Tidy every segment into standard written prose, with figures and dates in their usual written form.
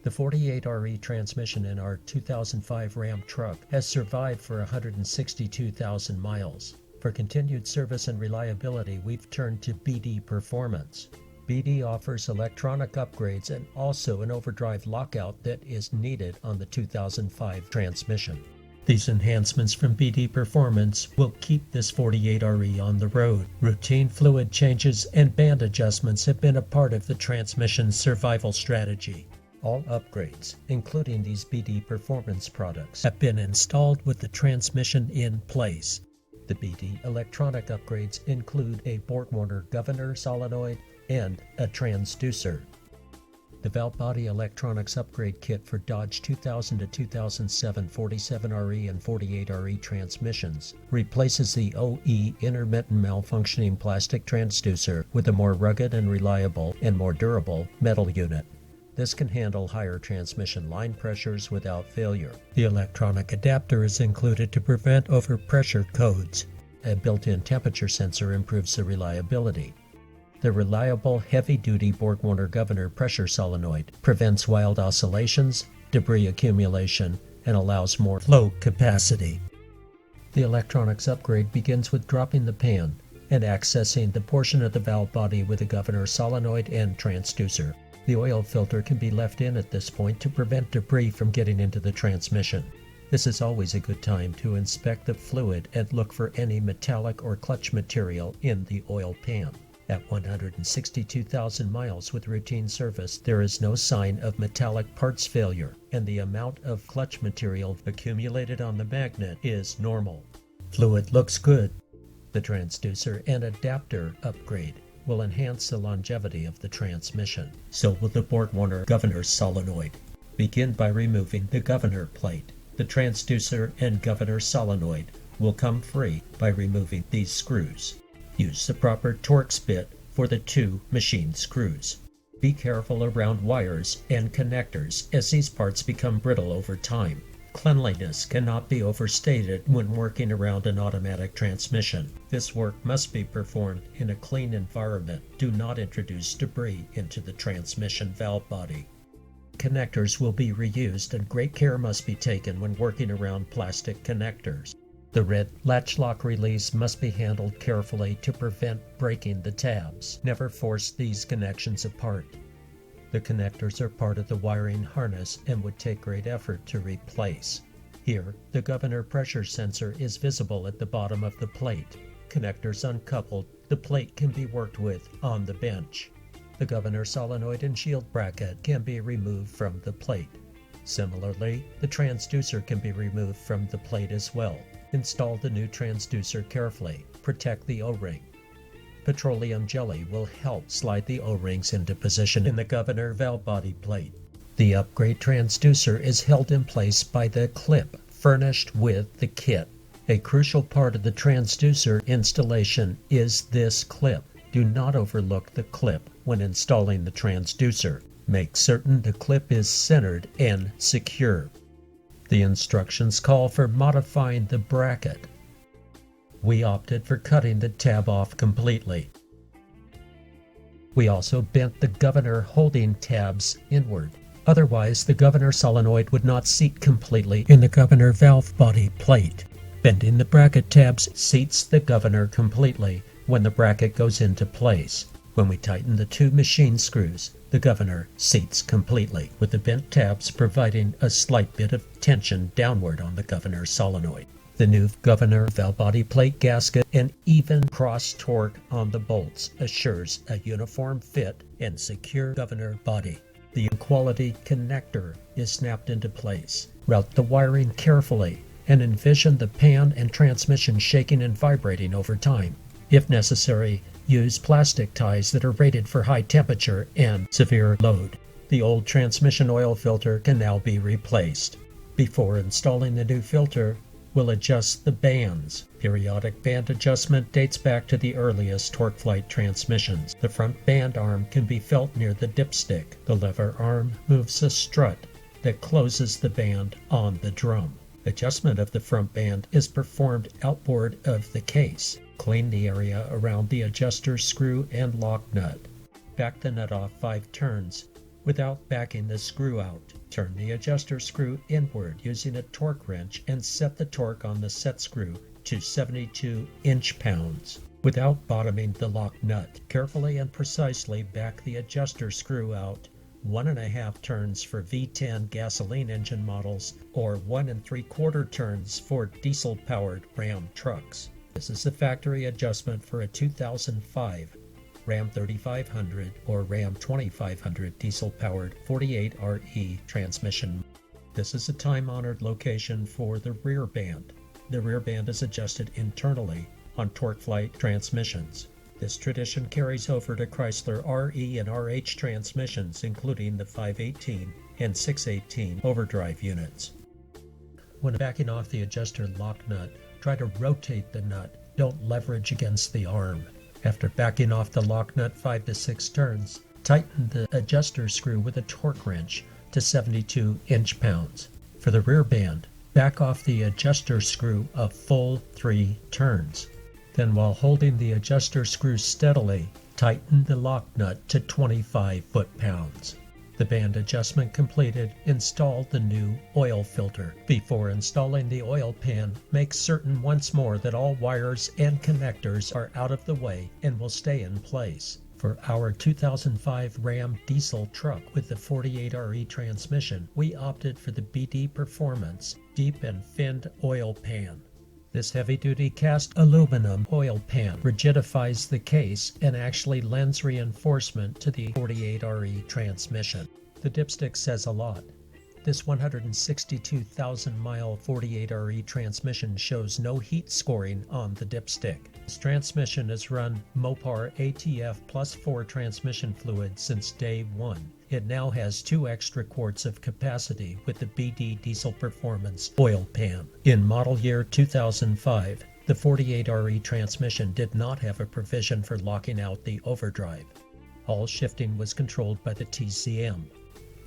The 48RE transmission in our 2005 Ram truck has survived for 162,000 miles. For continued service and reliability, we've turned to BD Performance. BD offers electronic upgrades and also an overdrive lockout that is needed on the 2005 transmission. These enhancements from BD Performance will keep this 48RE on the road. Routine fluid changes and band adjustments have been a part of the transmission's survival strategy. All upgrades, including these BD Performance products, have been installed with the transmission in place. The BD electronic upgrades include a BorgWarner governor solenoid and a transducer. The valve body electronics upgrade kit for Dodge 2000 to 2007 47RE and 48RE transmissions replaces the OE intermittent malfunctioning plastic transducer with a more rugged and reliable and more durable metal unit. This can handle higher transmission line pressures without failure. The electronic adapter is included to prevent overpressure codes. A built-in temperature sensor improves the reliability. The reliable heavy-duty BorgWarner governor pressure solenoid prevents wild oscillations, debris accumulation, and allows more flow capacity. The electronics upgrade begins with dropping the pan and accessing the portion of the valve body with the governor solenoid and transducer. The oil filter can be left in at this point to prevent debris from getting into the transmission. This is always a good time to inspect the fluid and look for any metallic or clutch material in the oil pan. At 162,000 miles with routine service, there is no sign of metallic parts failure, and the amount of clutch material accumulated on the magnet is normal. Fluid looks good. The transducer and adapter upgrade will enhance the longevity of the transmission. So will the BorgWarner governor solenoid. Begin by removing the governor plate. The transducer and governor solenoid will come free by removing these screws. Use the proper Torx bit for the two machine screws. Be careful around wires and connectors as these parts become brittle over time. Cleanliness cannot be overstated when working around an automatic transmission. This work must be performed in a clean environment. Do not introduce debris into the transmission valve body. Connectors will be reused and great care must be taken when working around plastic connectors. The red latch lock release must be handled carefully to prevent breaking the tabs. Never force these connections apart. The connectors are part of the wiring harness and would take great effort to replace. Here, the governor pressure sensor is visible at the bottom of the plate. Connectors uncoupled, the plate can be worked with on the bench. The governor solenoid and shield bracket can be removed from the plate. Similarly, the transducer can be removed from the plate as well. Install the new transducer carefully. Protect the O-ring. Petroleum jelly will help slide the O-rings into position in the governor valve body plate. The upgrade transducer is held in place by the clip furnished with the kit. A crucial part of the transducer installation is this clip. Do not overlook the clip when installing the transducer. Make certain the clip is centered and secure. The instructions call for modifying the bracket. We opted for cutting the tab off completely. We also bent the governor holding tabs inward. Otherwise, the governor solenoid would not seat completely in the governor valve body plate. Bending the bracket tabs seats the governor completely when the bracket goes into place. When we tighten the two machine screws, the governor seats completely, with the bent tabs providing a slight bit of tension downward on the governor solenoid. The new governor valve body plate gasket and even cross torque on the bolts assures a uniform fit and secure governor body. The quality connector is snapped into place. Route the wiring carefully and envision the pan and transmission shaking and vibrating over time. If necessary, use plastic ties that are rated for high temperature and severe load. The old transmission oil filter can now be replaced. Before installing the new filter, we'll adjust the bands. Periodic band adjustment dates back to the earliest TorqueFlite transmissions. The front band arm can be felt near the dipstick. The lever arm moves a strut that closes the band on the drum. Adjustment of the front band is performed outboard of the case. Clean the area around the adjuster screw and lock nut. Back the nut off 5 turns Without backing the screw out, turn the adjuster screw inward using a torque wrench and set the torque on the set screw to 72 inch-pounds. Without bottoming the lock nut, carefully and precisely back the adjuster screw out 1.5 turns for V10 gasoline engine models or 1 3/4 turns for diesel-powered Ram trucks. This is the factory adjustment for a 2005 Ram 3500 or Ram 2500 diesel-powered 48RE transmission. This is a time-honored location for the rear band. The rear band is adjusted internally on TorqueFlite transmissions. This tradition carries over to Chrysler RE and RH transmissions, including the 518 and 618 overdrive units. When backing off the adjuster lock nut, try to rotate the nut. Don't leverage against the arm. After backing off the lock nut 5 to 6 turns, tighten the adjuster screw with a torque wrench to 72 inch-pounds. For the rear band, back off the adjuster screw a full 3 turns. Then while holding the adjuster screw steadily, tighten the lock nut to 25 foot-pounds. The band adjustment completed, install the new oil filter. Before installing the oil pan, make certain once more that all wires and connectors are out of the way and will stay in place. For our 2005 Ram diesel truck with the 48RE transmission, we opted for the BD Performance Deep and Finned Oil Pan. This heavy-duty cast aluminum oil pan rigidifies the case and actually lends reinforcement to the 48RE transmission. The dipstick says a lot. This 162,000-mile 48RE transmission shows no heat scoring on the dipstick. This transmission has run Mopar ATF +4 transmission fluid since day one. It now has 2 extra quarts of capacity with the BD Diesel Performance oil pan. In model year 2005, the 48RE transmission did not have a provision for locking out the overdrive. All shifting was controlled by the TCM.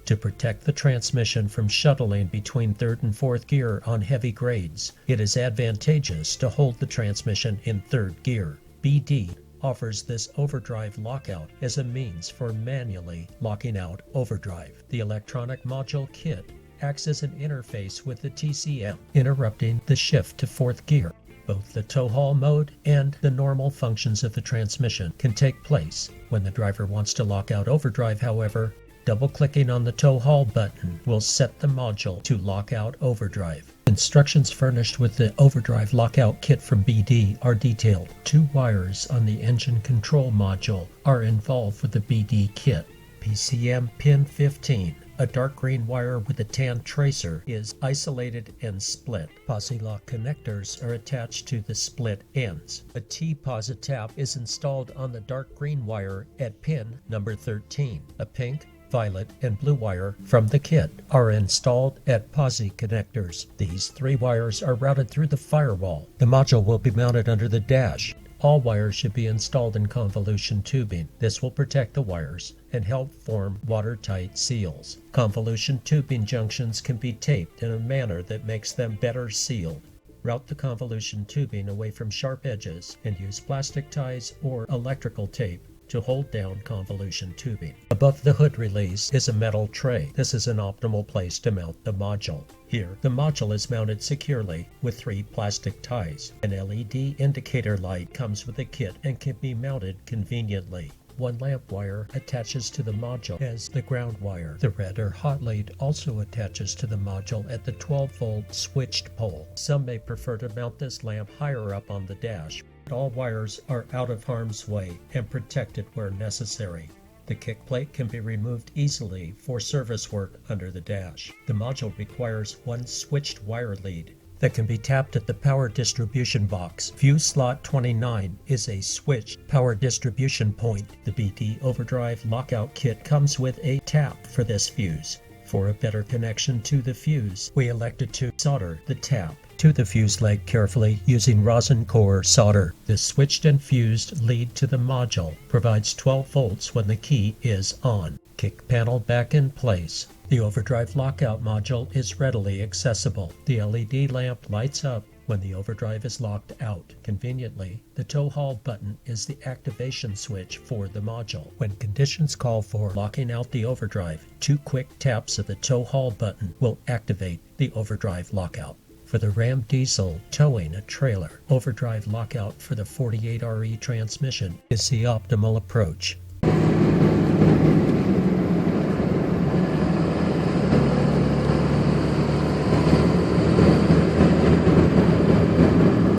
To protect the transmission from shuttling between 3rd and 4th gear on heavy grades, it is advantageous to hold the transmission in 3rd gear. BD offers this overdrive lockout as a means for manually locking out overdrive. The electronic module kit acts as an interface with the TCM, interrupting the shift to 4th gear. Both the tow haul mode and the normal functions of the transmission can take place. When the driver wants to lock out overdrive, however, double-clicking on the tow haul button will set the module to lock out overdrive. Instructions furnished with the overdrive lockout kit from BD are detailed. 2 wires on the engine control module are involved with the BD kit. PCM pin 15, a dark green wire with a tan tracer, is isolated and split. Posi lock connectors are attached to the split ends. A T-posi tap is installed on the dark green wire at pin number 13. A pink, violet, and blue wire from the kit are installed at posi connectors. These 3 wires are routed through the firewall. The module will be mounted under the dash. All wires should be installed in convolution tubing. This will protect the wires and help form watertight seals. Convolution tubing junctions can be taped in a manner that makes them better sealed. Route the convolution tubing away from sharp edges and use plastic ties or electrical tape to hold down convolution tubing. Above the hood release is a metal tray. This is an optimal place to mount the module. Here, the module is mounted securely with 3 plastic ties. An LED indicator light comes with the kit and can be mounted conveniently. 1 lamp wire attaches to the module as the ground wire. The red or hot lead also attaches to the module at the 12-volt switched pole. Some may prefer to mount this lamp higher up on the dash. All wires are out of harm's way and protected where necessary. The kick plate can be removed easily for service work under the dash. The module requires 1 switched wire lead that can be tapped at the power distribution box. Fuse slot 29 is a switched power distribution point. The BD Overdrive Lockout kit comes with a tap for this fuse. For a better connection to the fuse, we elected to solder the tap to the fuse leg carefully using rosin core solder. The switched and fused lead to the module provides 12 volts when the key is on. Kick panel back in place. The overdrive lockout module is readily accessible. The LED lamp lights up when the overdrive is locked out. Conveniently, the tow haul button is the activation switch for the module. When conditions call for locking out the overdrive, 2 quick taps of the tow haul button will activate the overdrive lockout. For the Ram diesel towing a trailer, overdrive lockout for the 48RE transmission is the optimal approach.